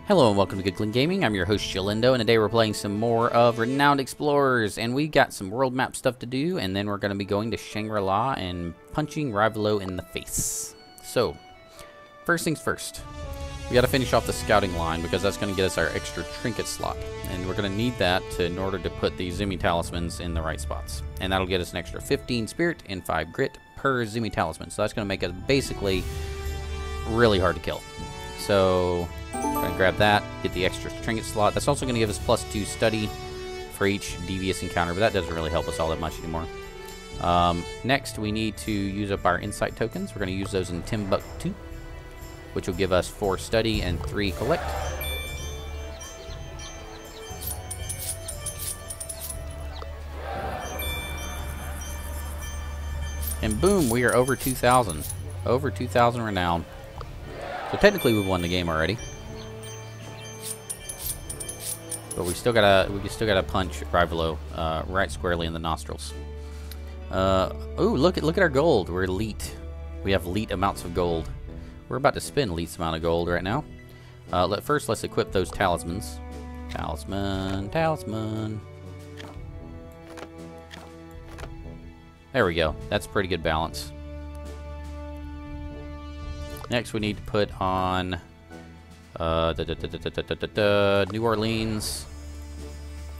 Hello and welcome to Good Clean Gaming. I'm your host Jalindo, and today we're playing some more of Renowned Explorers, and we got some world map stuff to do, and then we're going to be going to Shangri-La and punching Rivalo in the face. So, first things first, we got to finish off the scouting line because that's going to get us our extra trinket slot, and we're going to need that in order to put the Zumi talismans in the right spots, and that'll get us an extra 15 spirit and 5 grit per Zumi talisman. So that's going to make us basically really hard to kill. So we're going to grab that, get the extra trinket slot. That's also going to give us +2 study for each devious encounter, but that doesn't really help us all that much anymore. Next, we need to use up our insight tokens. We're going to use those in Timbuktu, which will give us 4 study and 3 collect. And boom, we are over 2,000. Over 2,000 renown. So technically we won the game already. But we still gotta punch Rivalo right squarely in the nostrils. Ooh, look at our gold. We're elite. We have elite amounts of gold. We're about to spend least amount of gold right now. First, let's equip those talismans. Talisman. There we go. That's a pretty good balance. Next, we need to put on New Orleans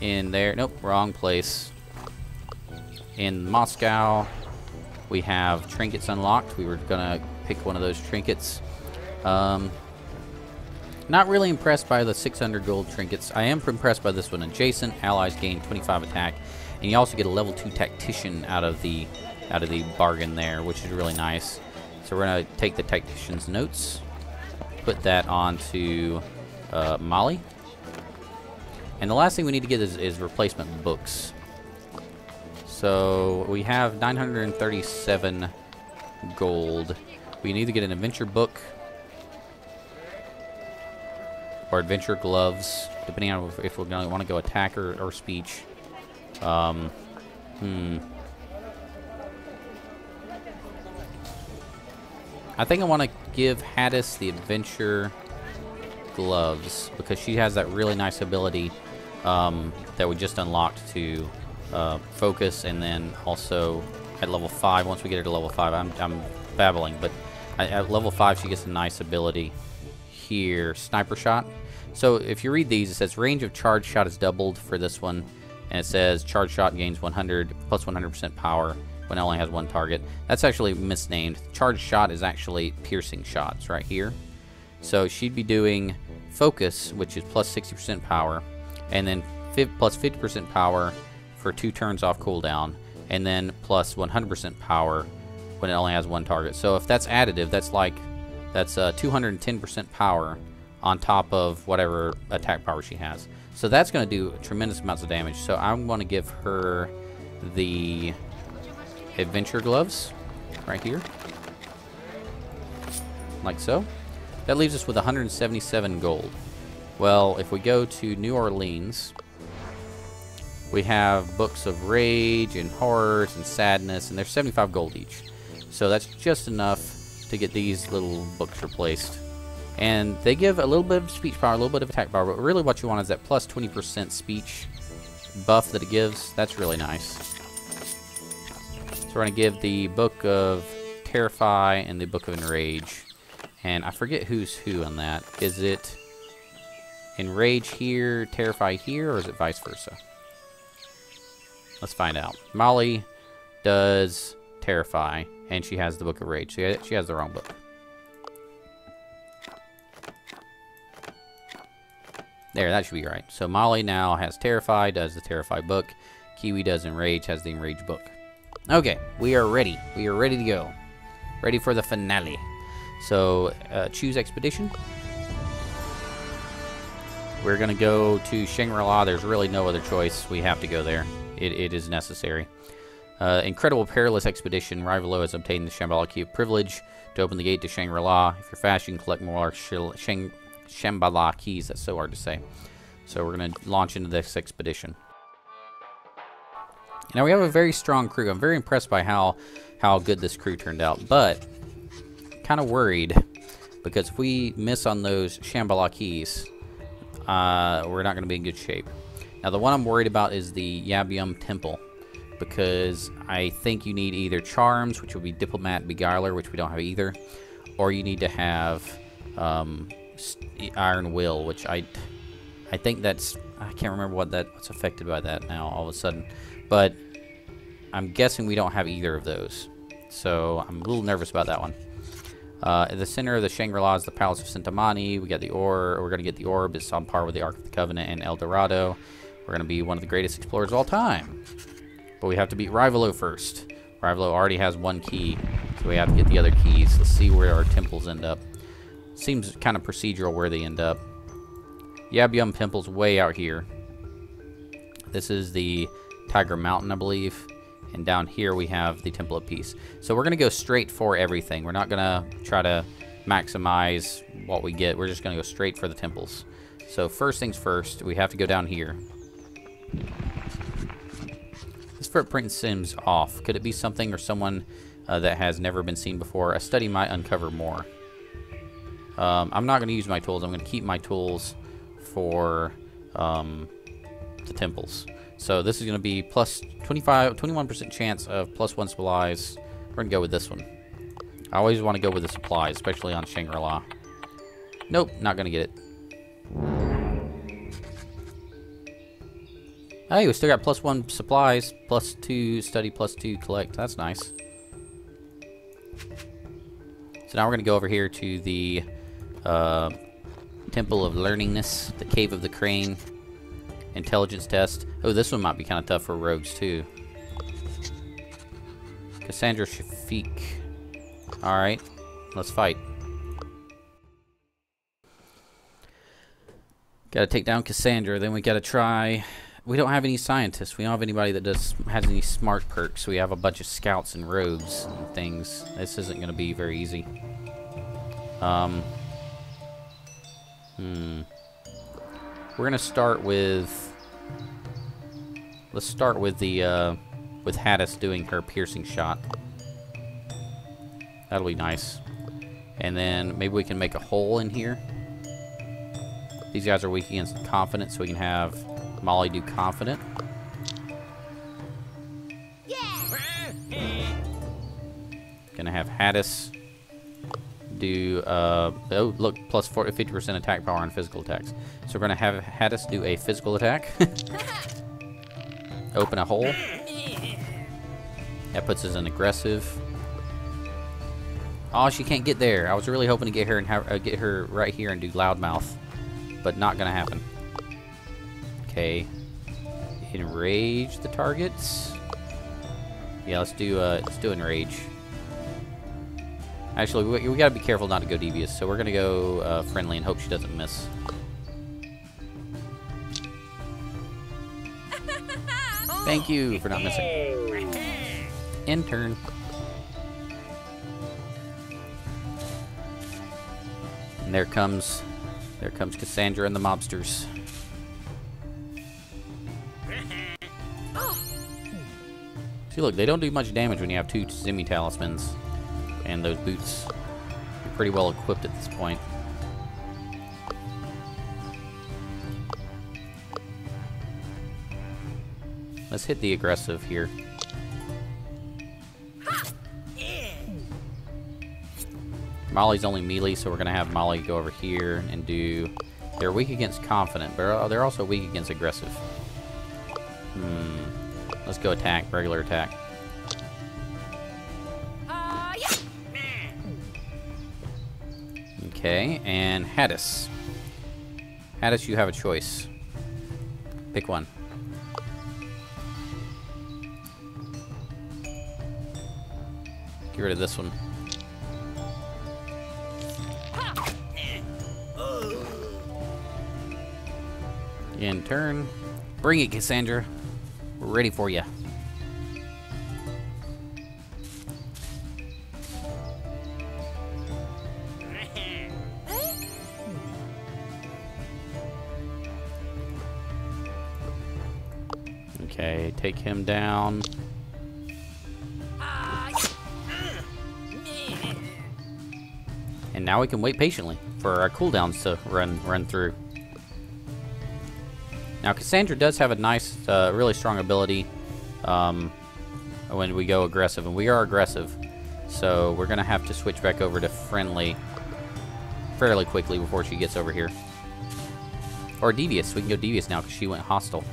in there. Nope, wrong place. In Moscow, we have trinkets unlocked. We were gonna pick one of those trinkets. Not really impressed by the 600 gold trinkets. I am impressed by this one. Adjacent allies gain 25 attack, and you also get a level 2 tactician out of the bargain there, which is really nice. So we're gonna take the tactician's notes, put that onto Molly, and the last thing we need to get is replacement books. So we have 937 gold. We need to get an adventure book or adventure gloves, depending on if we're gonna want to go attack or speech. I think I want to give Haddis the adventure gloves because she has that really nice ability that we just unlocked to focus, and then also at level 5, once we get her to level 5, I'm babbling, but at level 5 she gets a nice ability here, sniper shot. So if you read these, it says range of charge shot is doubled for this one, and it says charge shot gains 100 plus 100% power when it only has one target. That's actually misnamed. Charge shot is actually piercing shots right here. So she'd be doing focus, which is plus 60% power, and then plus 50% power for 2 turns off cooldown, and then plus 100% power when it only has one target. So if that's additive, that's 210% power on top of whatever attack power she has. So that's going to do tremendous amounts of damage. So I'm going to give her the adventure gloves right here, like so. That leaves us with 177 gold. Well, if we go to New Orleans, we have books of rage and horrors and sadness, and they're 75 gold each. So that's just enough to get these little books replaced. And they give a little bit of speech power, a little bit of attack power, but really what you want is that plus 20% speech buff that it gives. That's really nice. So we're going to give the Book of Terrify and the Book of Enrage. And I forget who's who on that. Is it Enrage here, Terrify here, or is it vice versa? Let's find out. Molly does Terrify, and she has the Book of Rage. She has the wrong book. There, that should be right. So Molly now has Terrify, does the Terrify book. Kiwi does Enrage, has the Enrage book. Okay, we are ready. We are ready to go. Ready for the finale. So, choose expedition. We're going to go to Shangri-La. There's really no other choice. We have to go there. It is necessary. Incredible perilous expedition. Rivalo has obtained the Shambhala key of privilege to open the gate to Shangri-La. If you're fast, you can collect more Shambhala keys. That's so hard to say. So we're going to launch into this expedition. Now we have a very strong crew. I'm very impressed by how good this crew turned out, but kind of worried because if we miss on those Shambhala keys, we're not going to be in good shape. Now, the one I'm worried about is the Yabyum Temple, because I think you need either charms, which would be Diplomat, Beguiler, which we don't have either, or you need to have Iron Will, which I think that's, I can't remember what's affected by that now all of a sudden, but I'm guessing we don't have either of those, so I'm a little nervous about that one. At the center of the Shangri-La is the Palace of Sintamani. We got the We're going to get the orb. It's on par with the Ark of the Covenant and El Dorado. We're going to be one of the greatest explorers of all time. But we have to beat Rivalo first. Rivalo already has one key, so we have to get the other keys. Let's see where our temples end up. Seems kind of procedural where they end up. Yabyum Temple's way out here. This is the Tiger Mountain, I believe. And down here we have the Temple of Peace. So we're going to go straight for everything. We're not going to try to maximize what we get. We're just going to go straight for the temples. So first things first, we have to go down here. This footprint seems off. Could it be something or someone that has never been seen before? A study might uncover more. I'm not going to use my tools. I'm going to keep my tools for the temples. So this is going to be plus 21% chance of +1 supplies. We're going to go with this one. I always want to go with the supplies, especially on Shangri-La. Nope, not going to get it. Hey, we still got +1 supplies, +2 study, +2 collect. That's nice. So now we're going to go over here to the Temple of Learningness, the Cave of the Crane, Intelligence Test. Oh, this one might be kind of tough for rogues, too. Cassandra Shafiq. Alright, let's fight. Gotta take down Cassandra, then we gotta try... We don't have any scientists. We don't have anybody that has any smart perks. We have a bunch of scouts and rogues and things. This isn't going to be very easy. We're going to start with... Let's start with the with Hadis doing her piercing shot. That'll be nice. And then maybe we can make a hole in here. These guys are weak against confidence, so we can have Molly do confident. Yeah. Gonna have Hadis do oh look, plus 50% attack power on physical attacks. So we're gonna have Hadis do a physical attack. Open a hole. That puts us in aggressive. Oh, she can't get there. I was really hoping to get her and have get her right here and do loudmouth, but not gonna happen. Okay. Enrage the targets. Yeah, let's do enrage. Actually, we gotta be careful not to go devious, so we're gonna go friendly and hope she doesn't miss. Thank you for not missing. End turn. And there comes Cassandra and the mobsters. See, look, they don't do much damage when you have 2 Zimmy talismans and those boots. You're pretty well equipped at this point. Let's hit the aggressive here. Molly's only melee, so we're going to have Molly go over here and do... They're weak against confident, but they're also weak against aggressive. Let's go attack, regular attack. Okay, and Hadis. Hadis, you have a choice. Pick one. Get rid of this one. In turn. Bring it, Cassandra. We're ready for you. Okay, take him down. And now we can wait patiently for our cooldowns to run through. Now, Cassandra does have a nice, really strong ability when we go aggressive, and we are aggressive. So we're going to have to switch back over to friendly fairly quickly before she gets over here. Or devious. We can go devious now because she went hostile.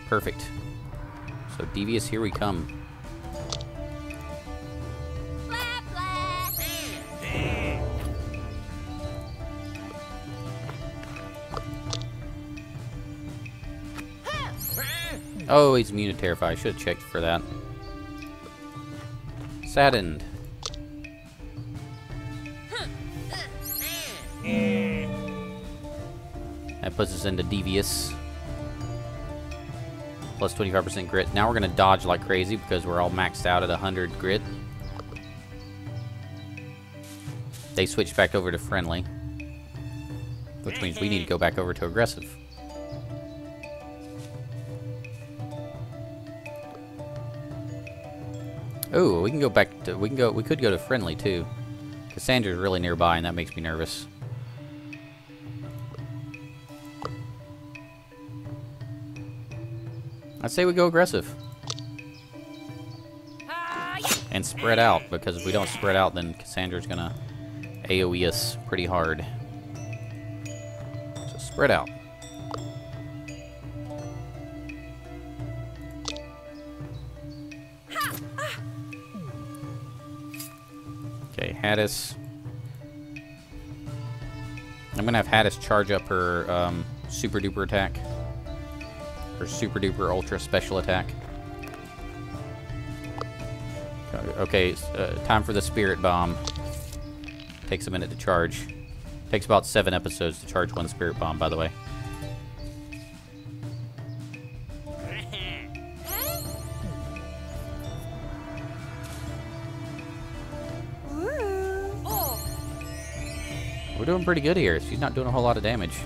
Perfect. So devious, here we come. Oh, he's immune to Terrify. I should have checked for that. Saddened. That puts us into Devious. Plus 25% grit. Now we're going to dodge like crazy because we're all maxed out at 100 grit. They switched back over to friendly, which means we need to go back over to aggressive. Oh, we can go back to, we could go to friendly too. Cassandra's really nearby and that makes me nervous. I'd say we go aggressive. And spread out, because if we don't spread out, then Cassandra's gonna AoE us pretty hard. So spread out. Okay, Haddis. I'm gonna have Haddis charge up her super duper attack. Her super duper ultra special attack. Okay, time for the spirit bomb. Takes a minute to charge. Takes about 7 episodes to charge one spirit bomb, by the way. We're doing pretty good here. She's not doing a whole lot of damage.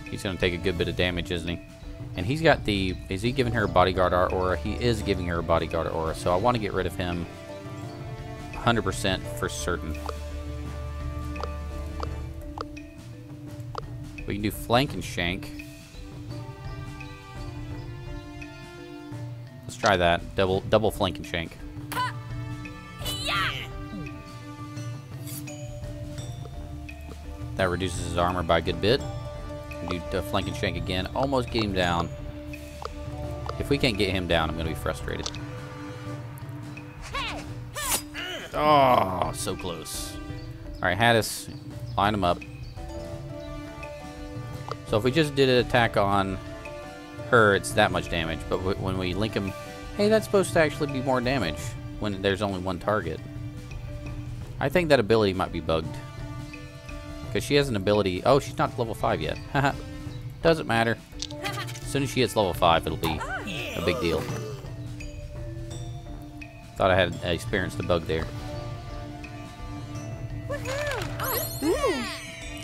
He's going to take a good bit of damage, isn't he? And he's got the... Is he giving her a bodyguard aura? He is giving her a bodyguard aura. So I want to get rid of him 100% for certain. We can do flank and shank. Let's try that. Double flank and shank. That reduces his armor by a good bit. Do flank and shank again. Almost get him down. If we can't get him down, I'm going to be frustrated. Oh, so close. Alright, Haddis, line him up. So if we just did an attack on her, it's that much damage. But when we link him... Hey, that's supposed to actually be more damage when there's only one target. I think that ability might be bugged. Because she has an ability... Oh, she's not level 5 yet. Haha. Doesn't matter. As soon as she hits level 5, it'll be a big deal. Thought I had experienced the bug there.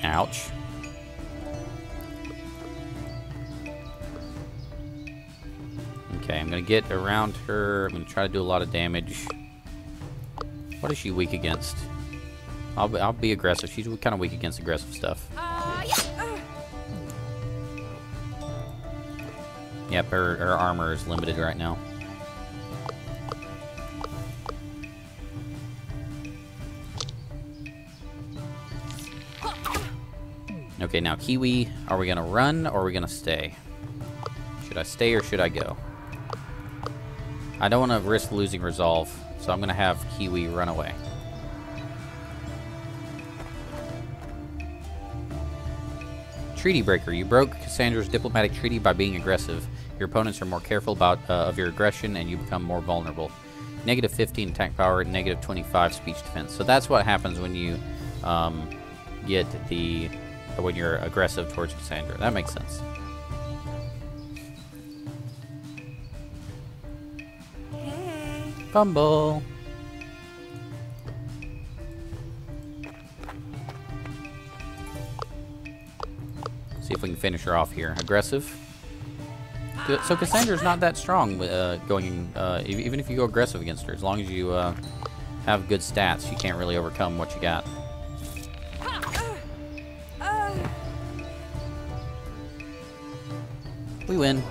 Ouch. Okay, I'm going to get around her. I'm going to try to do a lot of damage. What is she weak against? I'll be aggressive. She's kind of weak against aggressive stuff. Yep, her armor is limited right now. Okay, now Kiwi, are we going to run or are we going to stay? Should I stay or should I go? I don't want to risk losing resolve, so I'm going to have Kiwi run away. Treaty Breaker. You broke Cassandra's diplomatic treaty by being aggressive. Your opponents are more careful about of your aggression, and you become more vulnerable. Negative 15 attack power, negative 25 speech defense. So that's what happens when you get the when you're aggressive towards Cassandra. That makes sense. Hey. Fumble. See if we can finish her off here. Aggressive. So Cassandra's not that strong even if you go aggressive against her. As long as you have good stats, you can't really overcome what you got. We win.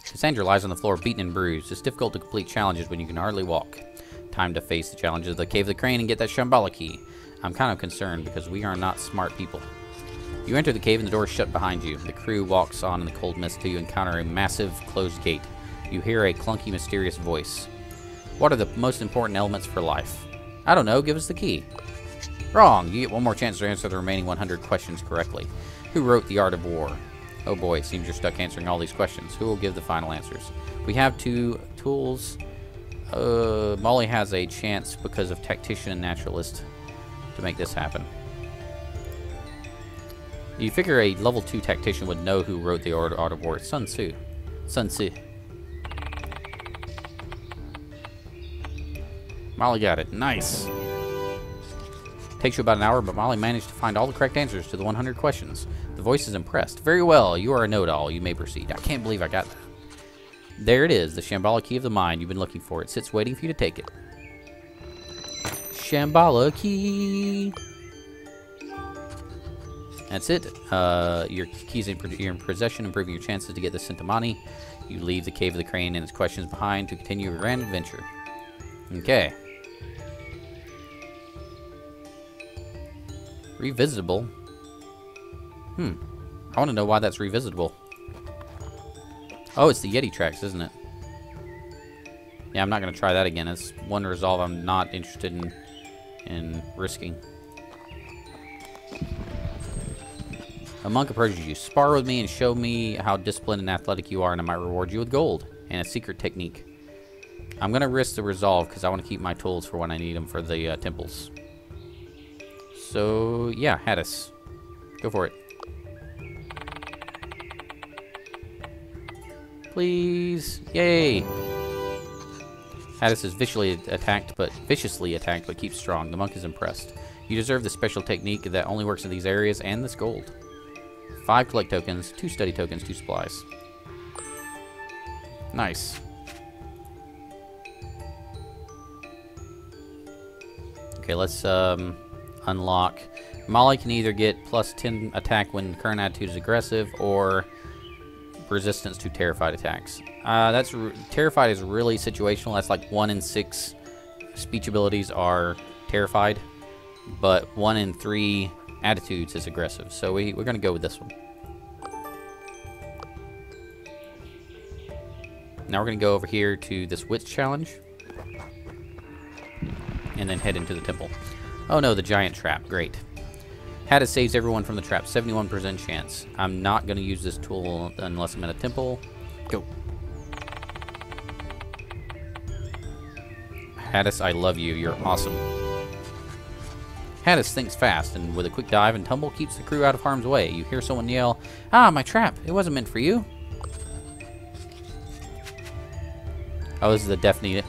Cassandra lies on the floor, beaten and bruised. It's difficult to complete challenges when you can hardly walk. Time to face the challenges of the Cave of the Crane and get that Shambhala key. I'm kind of concerned because we are not smart people. You enter the cave and the door is shut behind you. The crew walks on in the cold mist till you encounter a massive closed gate. You hear a clunky, mysterious voice. What are the most important elements for life? I don't know. Give us the key. Wrong. You get one more chance to answer the remaining 100 questions correctly. Who wrote The Art of War? Oh boy, it seems you're stuck answering all these questions. Who will give the final answers? We have 2 tools. Molly has a chance because of Tactician and Naturalist to make this happen. You figure a level 2 Tactician would know who wrote The Art of War. It's Sun Tzu. Sun Tzu. Molly got it. Nice. Takes you about an hour, but Molly managed to find all the correct answers to the 100 questions. The voice is impressed. Very well, you are a know-it-all. You may proceed. I can't believe I got that. There it is, the Shambhala key of the mind you've been looking for. It sits waiting for you to take it. Shambhala key. That's it. Your keys you're in possession, improving your chances to get the Sintamani. You leave the Cave of the Crane and its questions behind to continue your grand adventure. Okay. Revisitable. I want to know why that's revisitable. Oh, it's the Yeti tracks, isn't it? Yeah, I'm not going to try that again. It's one resolve I'm not interested in risking. A monk approaches you. Spar with me and show me how disciplined and athletic you are, and I might reward you with gold and a secret technique. I'm going to risk the resolve because I want to keep my tools for when I need them for the temples. So, yeah, Hadis. Go for it. Please. Yay. Hadis is viciously attacked, but keeps strong. The monk is impressed. You deserve the special technique that only works in these areas and this gold. 5 collect tokens, 2 study tokens, 2 supplies. Nice. Okay, let's unlock. Molly can either get plus 10 attack when current attitude is aggressive, or resistance to terrified attacks. Terrified is really situational. That's like 1 in 6 speech abilities are terrified, but 1 in 3 attitudes is aggressive. So we're going to go with this one. Now we're going to go over here to this wits challenge, and then head into the temple. Oh no, the giant trap. Great. Hadis saves everyone from the trap. 71% chance. I'm not going to use this tool unless I'm in a temple. Go. Hadis, I love you. You're awesome. Hadis thinks fast, and with a quick dive and tumble, keeps the crew out of harm's way. You hear someone yell, "Ah, my trap! It wasn't meant for you!" Oh, this is the definitely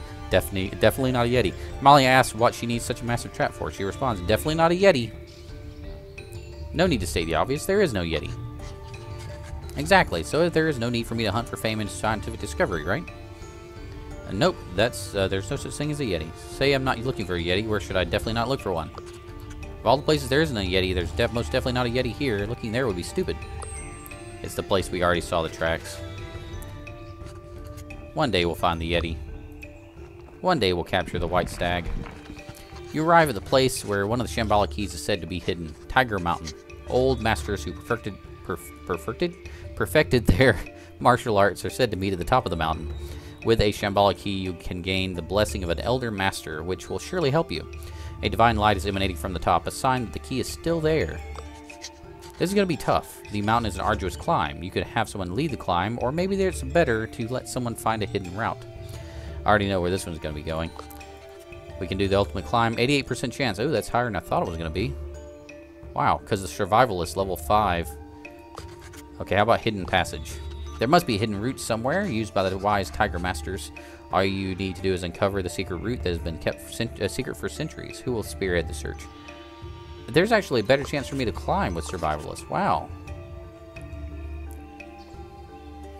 not a Yeti. Molly asks what she needs such a massive trap for. She responds, "Definitely not a Yeti." No need to state the obvious. There is no Yeti. Exactly. So there is no need for me to hunt for fame and scientific discovery, right? Nope. There's no such thing as a Yeti. Say I'm not looking for a Yeti. Where should I definitely not look for one? Of all the places there isn't a Yeti, there's most definitely not a Yeti here. Looking there would be stupid. It's the place we already saw the tracks. One day we'll find the Yeti. One day we'll capture the white stag. You arrive at the place where one of the Shambhala keys is said to be hidden. Tiger Mountain. Old masters who perfected their martial arts are said to meet at the top of the mountain. With a Shambhala key, you can gain the blessing of an elder master, which will surely help you. A divine light is emanating from the top, a sign that the key is still there. This is going to be tough. The mountain is an arduous climb. You could have someone lead the climb, or maybe it's better to let someone find a hidden route. I already know where this one's going to be going. We can do the ultimate climb. 88% chance. Oh, that's higher than I thought it was going to be. Wow, because the survivalist level 5. Okay, how about hidden passage? There must be a hidden route somewhere used by the wise tiger masters. All you need to do is uncover the secret route that has been kept secret for centuries. Who will spearhead the search? There's actually a better chance for me to climb with survivalist. Wow.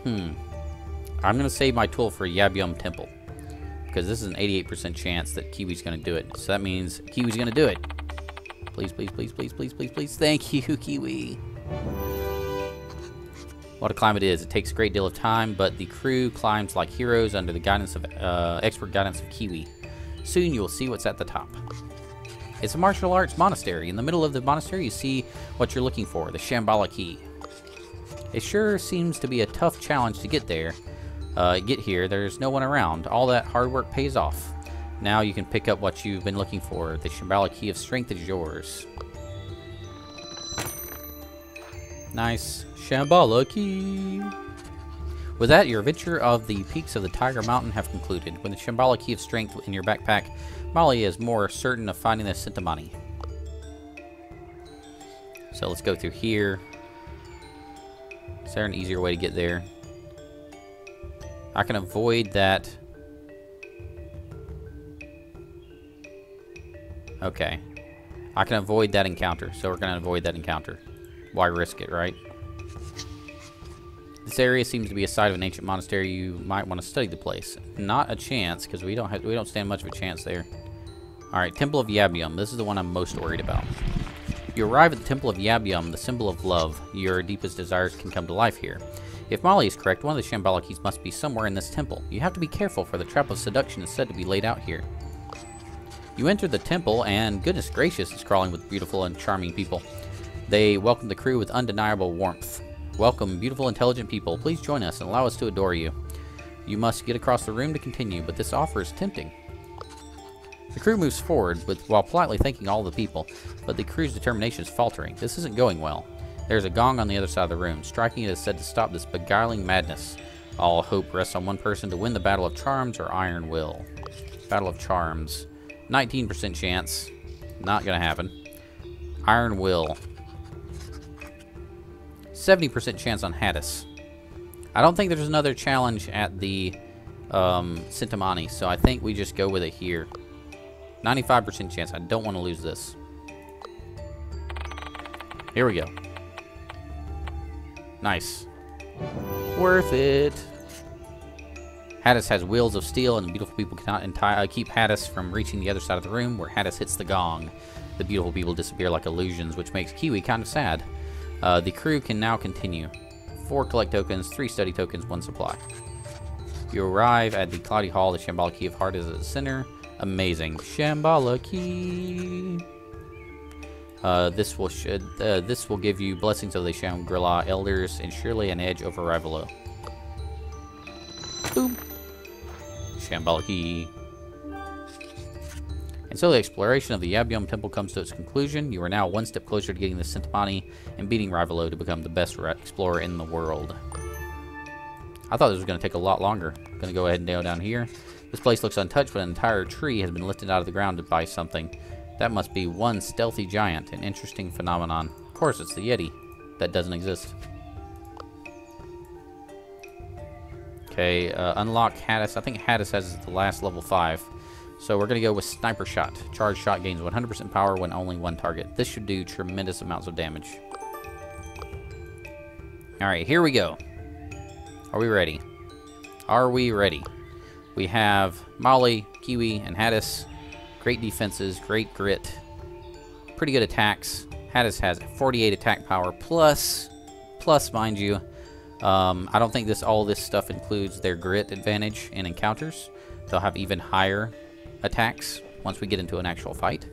I'm going to save my tool for Yabyum Temple, because this is an 88% chance that Kiwi's going to do it. So that means Kiwi's going to do it. Please, please, please, please, please, please, please. Thank you, Kiwi. What a climb it is. It takes a great deal of time, but the crew climbs like heroes under the guidance of expert guidance of Kiwi. Soon you will see what's at the top. It's a martial arts monastery. In the middle of the monastery, you see what you're looking for, the Shambhala key. It sure seems to be a tough challenge to get there. Get here. There's no one around. All that hard work pays off. Now you can pick up what you've been looking for. The Shambhala key of strength is yours. Nice. Shambhala key. With that, your adventure of the peaks of the Tiger Mountain have concluded. With the Shambhala key of strength in your backpack, Molly is more certain of finding the Sintamani. So let's go through here. Is there an easier way to get there? I can avoid that. Okay. I can avoid that encounter, so we're going to avoid that encounter. Why risk it, right? This area seems to be a site of an ancient monastery. You might want to study the place. Not a chance, because we don't stand much of a chance there. Alright, Temple of Yabyum. This is the one I'm most worried about. You arrive at the Temple of Yabyum, the symbol of love. Your deepest desires can come to life here. If Molly is correct, one of the Shambhala keys must be somewhere in this temple. You have to be careful, for the trap of seduction is said to be laid out here. You enter the temple, and goodness gracious, it's crawling with beautiful and charming people. They welcome the crew with undeniable warmth. Welcome, beautiful, intelligent people. Please join us and allow us to adore you. You must get across the room to continue, but this offer is tempting. The crew moves forward while politely thanking all the people, but the crew's determination is faltering. This isn't going well. There's a gong on the other side of the room. Striking it is said to stop this beguiling madness. All hope rests on one person to win the Battle of Charms or Iron Will. Battle of Charms. 19% chance. Not gonna happen. Iron Will. 70% chance on Hades. I don't think there's another challenge at the Sintamani, so I think we just go with it here. 95% chance. I don't want to lose this. Here we go. Nice. Worth it. Hades has wheels of steel, and the beautiful people cannot keep Hades from reaching the other side of the room. Where Hades hits the gong, the beautiful people disappear like illusions, which makes Kiwi kind of sad. The crew can now continue. 4 collect tokens, 3 study tokens, 1 supply. You arrive at the Cloudy Hall. The Shambhala Key of Heart is at the center. Amazing. Shambhala Key. This will give you blessings of the Shangri-La elders and surely an edge over Rivalo. Boom. Shambhala Key. And so the exploration of the Yabyum Temple comes to its conclusion. You are now one step closer to getting the Sintamani and beating Rivalo to become the best explorer in the world. I thought this was going to take a lot longer. I'm going to go ahead and go down here. This place looks untouched, but an entire tree has been lifted out of the ground by something. That must be one stealthy giant, an interesting phenomenon. Of course, it's the Yeti. That doesn't exist. Okay, unlock Hades. I think Hades has the last level 5. So we're going to go with Sniper Shot. Charge shot gains 100% power when only one target. This should do tremendous amounts of damage. Alright, here we go. Are we ready? Are we ready? We have Molly, Kiwi, and Hades. Great defenses, great grit, pretty good attacks. Hades has 48 attack power plus, mind you. I don't think all this stuff includes their grit advantage in encounters. They'll have even higher attacks once we get into an actual fight.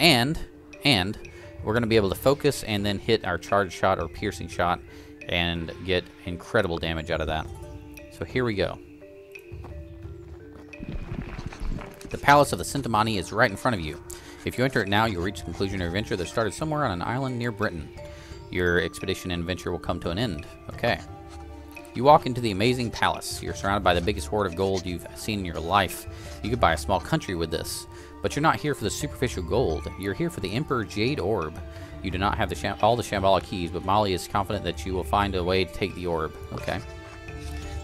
And we're going to be able to focus and then hit our charge shot or piercing shot and get incredible damage out of that. So here we go. The Palace of the Sintamani is right in front of you. If you enter it now, you'll reach the conclusion of your adventure that started somewhere on an island near Britain. Your expedition and adventure will come to an end. Okay. You walk into the amazing palace. You're surrounded by the biggest hoard of gold you've seen in your life. You could buy a small country with this. But you're not here for the superficial gold. You're here for the Emperor Jade Orb. You do not have all the Shambhala keys, but Molly is confident that you will find a way to take the orb. Okay.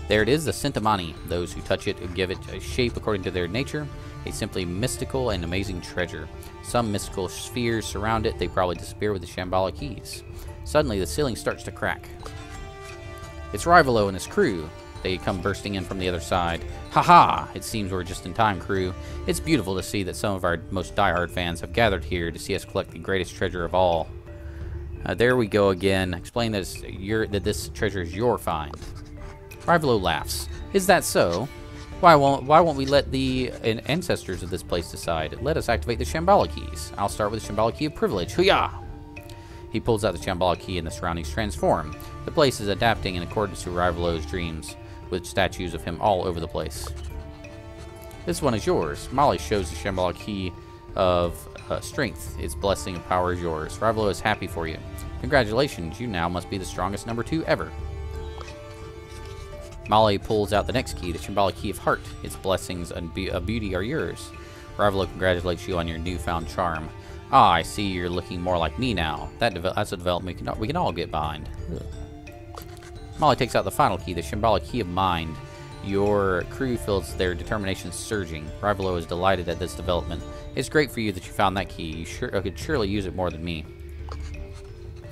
There it is, the Sintamani. Those who touch it give it a shape according to their nature. A simply mystical and amazing treasure. Some mystical spheres surround it. They probably disappear with the Shambhala keys. Suddenly, the ceiling starts to crack. It's Rivalo and his crew. They come bursting in from the other side. Haha! It seems we're just in time, crew. It's beautiful to see that some of our most diehard fans have gathered here to see us collect the greatest treasure of all. There we go again. Explain that this treasure is your find. Rivalo laughs. Is that so? Why won't we let the ancestors of this place decide? Let us activate the Shambhala keys. I'll start with the Shambhala key of privilege. Hoo-yah! He pulls out the Shambhala key and the surroundings transform. The place is adapting in accordance to Rivalo's dreams, with statues of him all over the place. This one is yours. Molly shows the Shambhala key of strength. Its blessing of power is yours. Rivalo is happy for you. Congratulations, you now must be the strongest number 2 ever. Molly pulls out the next key, the Shambhala key of heart. Its blessings and beauty are yours. Rivalo congratulates you on your newfound charm. Ah, I see you're looking more like me now. That's a development we can all get behind. Ugh. Molly takes out the final key, the Shambhala key of mind. Your crew feels their determination surging. Rivalo is delighted at this development. It's great for you that you found that key. You could surely use it more than me.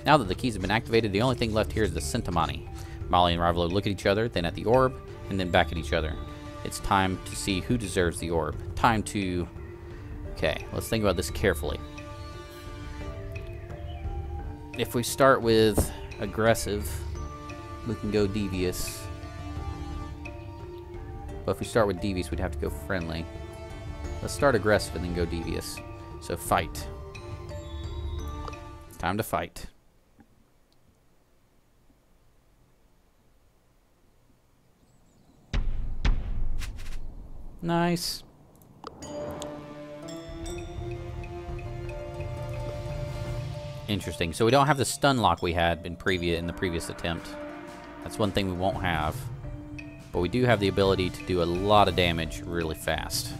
Now that the keys have been activated, the only thing left here is the Sentamani. Molly and Rivalo look at each other, then at the orb, and then back at each other. It's time to see who deserves the orb. Time to... Okay, let's think about this carefully. If we start with aggressive, we can go devious. But if we start with devious, we'd have to go friendly. Let's start aggressive and then go devious. So fight. Time to fight. Nice. Interesting. So we don't have the stun lock we had in the previous attempt. That's one thing we won't have. But we do have the ability to do a lot of damage really fast.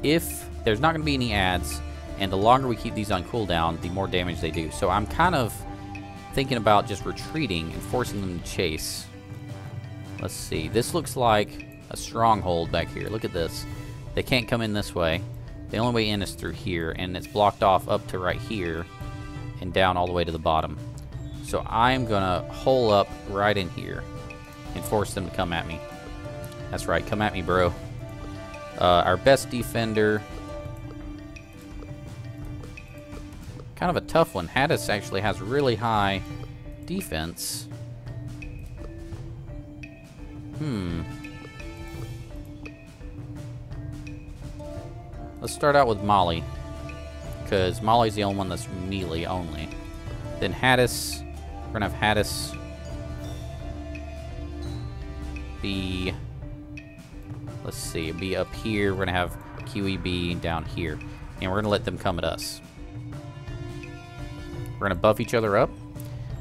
If there's not going to be any ads, and the longer we keep these on cooldown, the more damage they do. So I'm kind of thinking about just retreating and forcing them to chase. Let's see. This looks like a stronghold back here. Look at this. They can't come in this way. The only way in is through here, and it's blocked off up to right here and down all the way to the bottom. So I'm gonna hole up right in here and force them to come at me. That's right, come at me, bro. Our best defender, kind of a tough one. Hadis actually has really high defense. Let's start out with Molly, because Molly's the only one that's melee only. Then Hadis, we're gonna have Hadis be, let's see, be up here. We're gonna have Kiwi be down here, and we're gonna let them come at us. We're gonna buff each other up.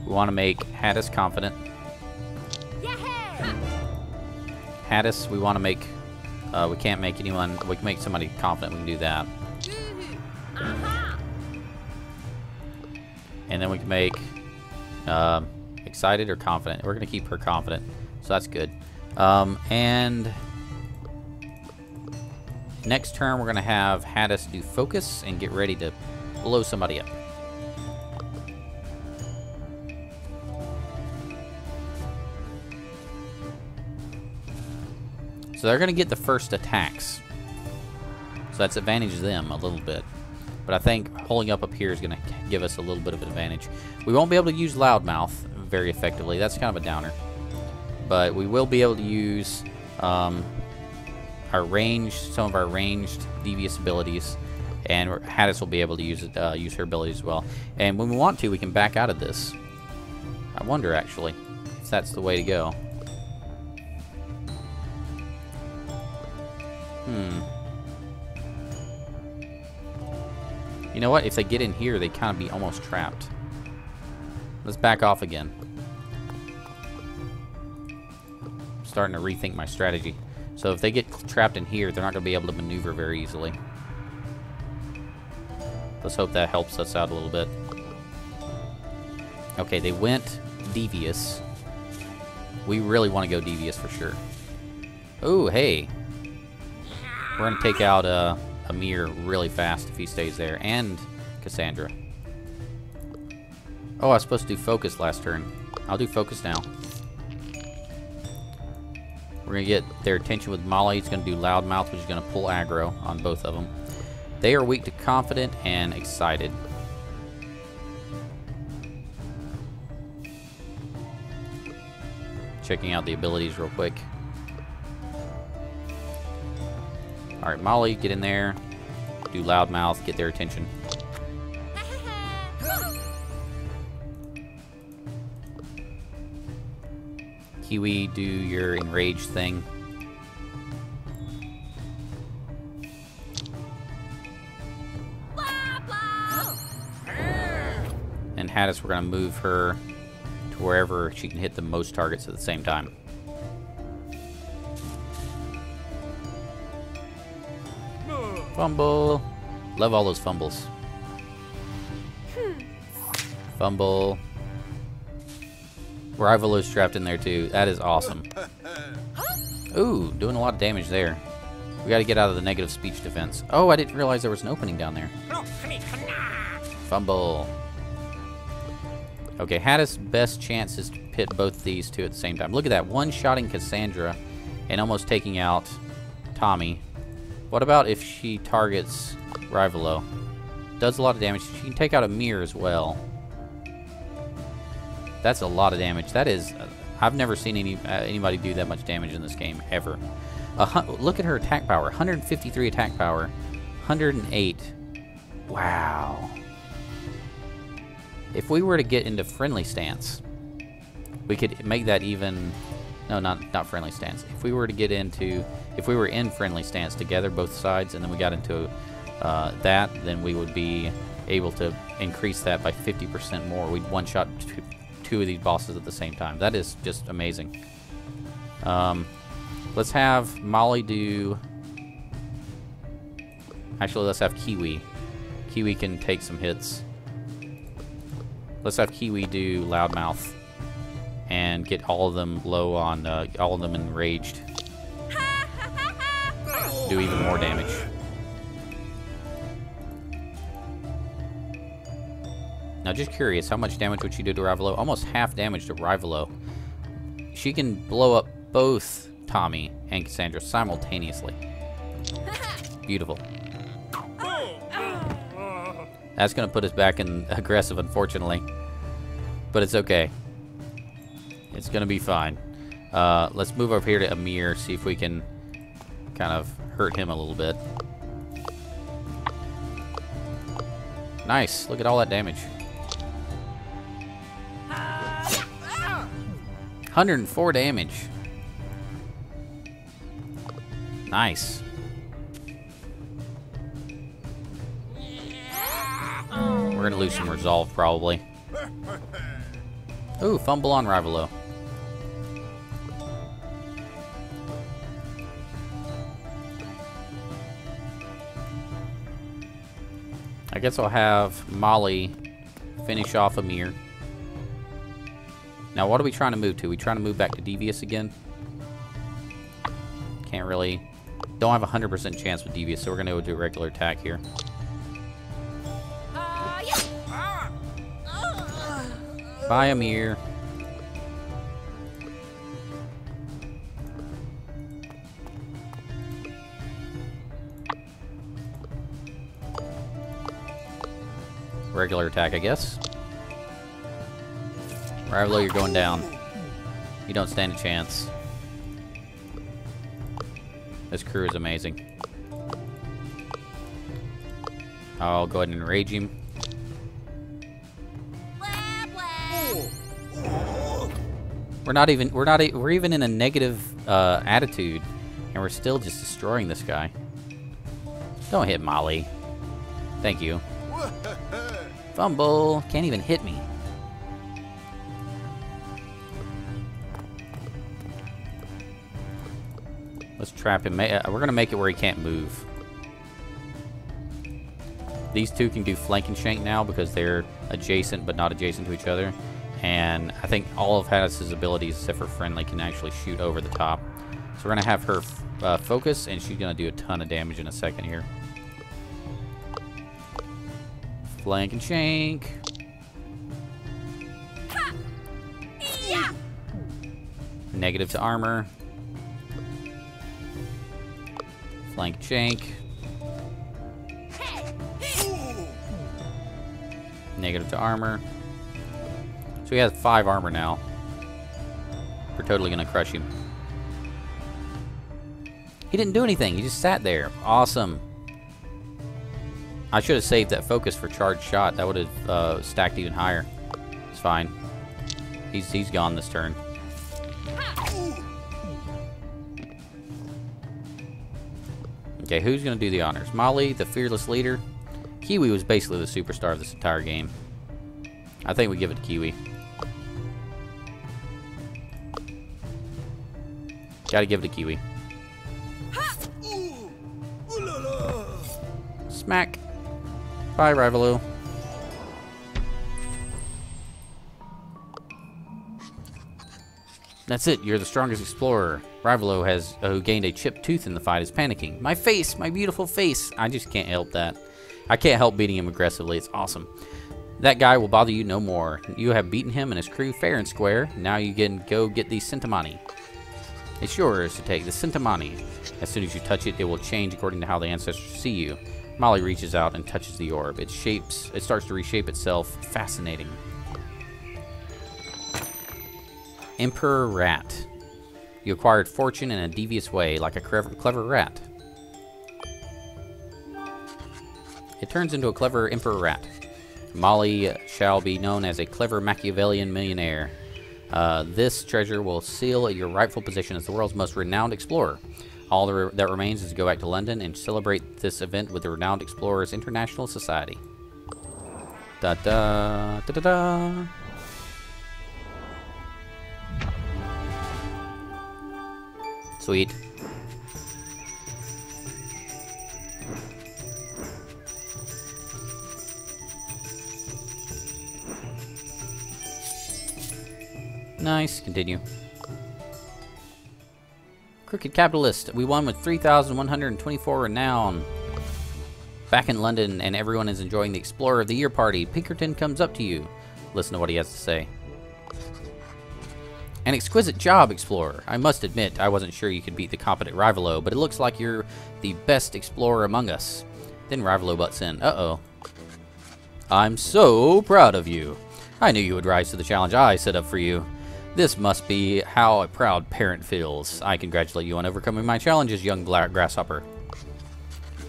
We want to make Hadis confident. Hadis, we want to make. We can't make anyone. We can make somebody confident. We can do that. And then we can make excited or confident. We're gonna keep her confident, so that's good. And next turn, we're gonna have Hadis do focus and get ready to blow somebody up. So they're going to get the first attacks. So that's advantage them a little bit. But I think holding up here is going to give us a little bit of an advantage. We won't be able to use Loudmouth very effectively. That's kind of a downer. But we will be able to use some of our ranged devious abilities. And Hadis will be able to use her abilities as well. And when we want to, we can back out of this. I wonder, actually, if that's the way to go. You know what? If they get in here, they kind of be almost trapped. Let's back off again. I'm starting to rethink my strategy. So if they get trapped in here, they're not going to be able to maneuver very easily. Let's hope that helps us out a little bit. Okay, they went devious. We really want to go devious for sure. Oh, hey. We're going to take out Amir really fast if he stays there, and Cassandra. Oh, I was supposed to do focus last turn. I'll do focus now. We're going to get their attention with Molly. It's going to do loudmouth, which is going to pull aggro on both of them. They are weak to confident and excited. Checking out the abilities real quick. Alright, Molly, get in there. Do loudmouth, get their attention. Kiwi, do your enraged thing. And Hadis, we're going to move her to wherever she can hit the most targets at the same time. Fumble. Love all those fumbles. Fumble. Rivalo's trapped in there too. That is awesome. Ooh, doing a lot of damage there. We got to get out of the negative speech defense. Oh, I didn't realize there was an opening down there. Fumble. Okay, Hadis' best chance is to pit both these two at the same time. Look at that. One-shotting Cassandra and almost taking out Tommy. What about if she targets Rivalo? Does a lot of damage. She can take out Amir as well. That's a lot of damage. That is... I've never seen anybody do that much damage in this game, ever. Look at her attack power. 153 attack power. 108. Wow. If we were to get into friendly stance, we could make that even... No, not friendly stance. If we were to get into... If we were in friendly stance together, both sides, and then we got into that, then we would be able to increase that by 50% more. We'd one-shot two of these bosses at the same time. That is just amazing. Let's have Molly do... Actually, let's have Kiwi. Kiwi can take some hits. Let's have Kiwi do loudmouth and get all of them low on, all of them enraged. Do even more damage. Now, just curious, how much damage would she do to Rivalo? Almost half damage to Rivalo. She can blow up both Tommy and Cassandra simultaneously. Beautiful. That's going to put us back in aggressive, unfortunately. But it's okay. It's going to be fine. Let's move over here to Amir, see if we can kind of hurt him a little bit. Nice. Look at all that damage. 104 damage. Nice. We're going to lose some resolve, probably. Ooh, fumble on Rivalo. I guess I'll have Molly finish off Amir. Now, what are we trying to move to? We trying to move back to Devious again? Can't really... Don't have a 100% chance with Devious, so we're going to go do a regular attack here. Bye, Amir. Regular attack, I guess. Rivalo, you're going down. You don't stand a chance. This crew is amazing. I'll go ahead and enrage him. We're even in a negative attitude, and we're still just destroying this guy. Don't hit Molly. Thank you. Fumble. Can't even hit me. Let's trap him. We're going to make it where he can't move. These two can do flank and shank now because they're adjacent but not adjacent to each other. And I think all of Hadis' abilities, except for friendly, can actually shoot over the top. So we're going to have her focus, and she's going to do a ton of damage in a second here. Flank and shank. Negative to armor. Flank jank. Negative to armor. So he has 5 armor now. We're totally gonna crush him. He didn't do anything. He just sat there. Awesome. I should have saved that focus for charged shot. That would have stacked even higher. It's fine. He's gone this turn. Okay, who's gonna do the honors? Molly, the fearless leader. Kiwi was basically the superstar of this entire game. I think we give it to Kiwi. Gotta give it to Kiwi. Smack. Bye, Rivalo. That's it. You're the strongest explorer. Rivalo has who gained a chipped tooth in the fight is panicking. My face, my beautiful face. I just can't help that. I can't help beating him aggressively. It's awesome. That guy will bother you no more. You have beaten him and his crew fair and square. Now you can go get the Sentimani. It's yours to take the Sentimani. As soon as you touch it, it will change according to how the ancestors see you. Molly reaches out and touches the orb. It starts to reshape itself. Fascinating. Emperor Rat. You acquired fortune in a devious way, like a clever rat. It turns into a clever Emperor Rat. Molly shall be known as a clever Machiavellian millionaire. This treasure will seal your rightful position as the world's most renowned explorer. All that remains is to go back to London and celebrate this event with the Renowned Explorers International Society. Da-da, da-da-da. Sweet. Nice. Continue. Crooked Capitalist. We won with 3,124 renown. Back in London, and everyone is enjoying the Explorer of the Year party. Pinkerton comes up to you. Listen to what he has to say. An exquisite job, Explorer. I must admit, I wasn't sure you could beat the competent Rivalo, but it looks like you're the best explorer among us. Then Rivalo butts in. Uh-oh. I'm so proud of you. I knew you would rise to the challenge I set up for you. This must be how a proud parent feels. I congratulate you on overcoming my challenges, young grasshopper.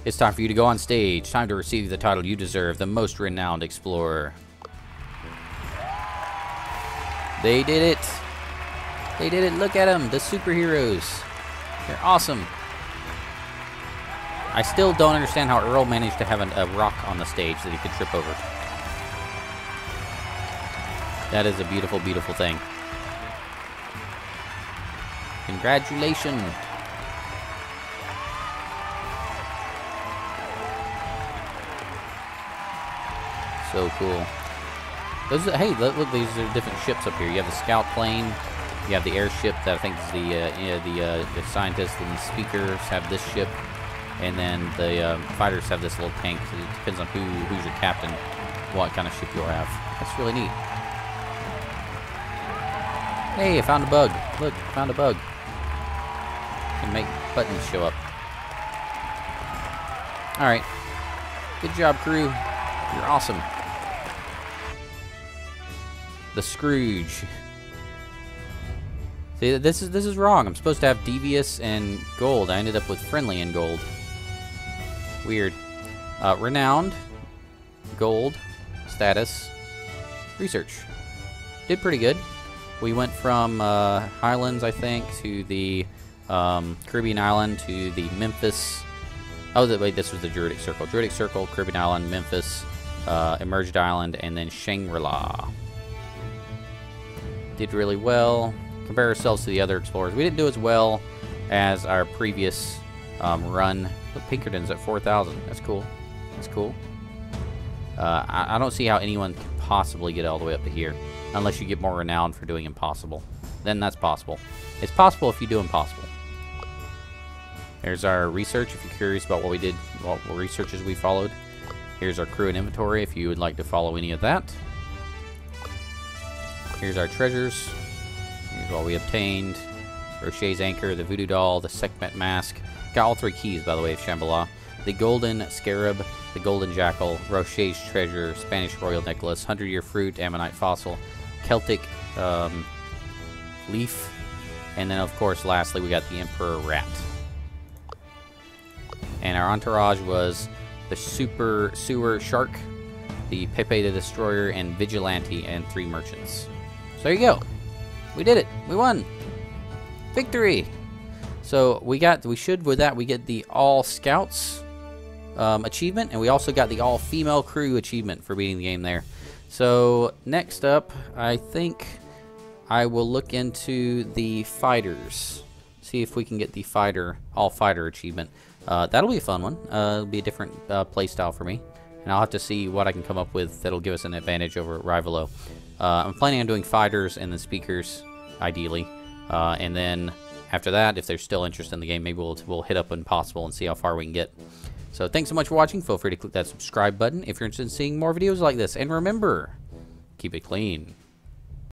It's time for you to go on stage. Time to receive the title you deserve, the most renowned explorer. They did it. They did it. Look at them, the superheroes. They're awesome. I still don't understand how Earl managed to have a rock on the stage that he could trip over. That is a beautiful, beautiful thing. Congratulations. So cool. Hey, look, these are different ships up here. You have the scout plane. You have the airship that I think is the scientists and the speakers have this ship. And then the fighters have this little tank. So it depends on who's your captain, what kind of ship you'll have. That's really neat. Hey, I found a bug. Look, I found a bug. Can make buttons show up. Alright. Good job, crew. You're awesome. The Scrooge. See, this is wrong. I'm supposed to have devious and gold. I ended up with friendly and gold. Weird. Renowned. Gold. Status. Research. Did pretty good. We went from Highlands, I think, to the Caribbean Island, to the Memphis. Oh, wait, this was the Druidic Circle. Druidic Circle, Caribbean Island, Memphis, Emerged Island, and then Shangri-La. Did really well. Compare ourselves to the other explorers. We didn't do as well as our previous run. Look, Pinkerton's at 4,000. That's cool. That's cool. I don't see how anyone could possibly get all the way up to here. Unless you get more renowned for doing impossible. Then that's possible. It's possible if you do impossible. Here's our research if you're curious about what we did, what researches we followed. Here's our crew and inventory if you would like to follow any of that. Here's our treasures. Here's what we obtained. Rocher's Anchor, the Voodoo Doll, the Sekhmet Mask. Got all 3 keys, by the way, of Shangri-La. The Golden Scarab, the Golden Jackal, Rocher's Treasure, Spanish Royal Necklace, 100-Year Fruit, Ammonite Fossil, Celtic Leaf, and then, of course, lastly, we got the Emperor Rat. And our entourage was the Super Sewer Shark, the Pepe the Destroyer, and Vigilante, and 3 merchants. So there you go. We did it. We won. Victory. So we get the All Scouts achievement, and we also got the All Female Crew achievement for beating the game there. So next up, I think I will look into the fighters. See if we can get the All Fighter achievement. That'll be a fun one. It'll be a different playstyle for me. And I'll have to see what I can come up with that'll give us an advantage over Rivalo. I'm planning on doing fighters and then speakers, ideally. And then after that, if there's still interest in the game, maybe we'll hit up Impossible and see how far we can get. So thanks so much for watching. Feel free to click that subscribe button if you're interested in seeing more videos like this. And remember, keep it clean.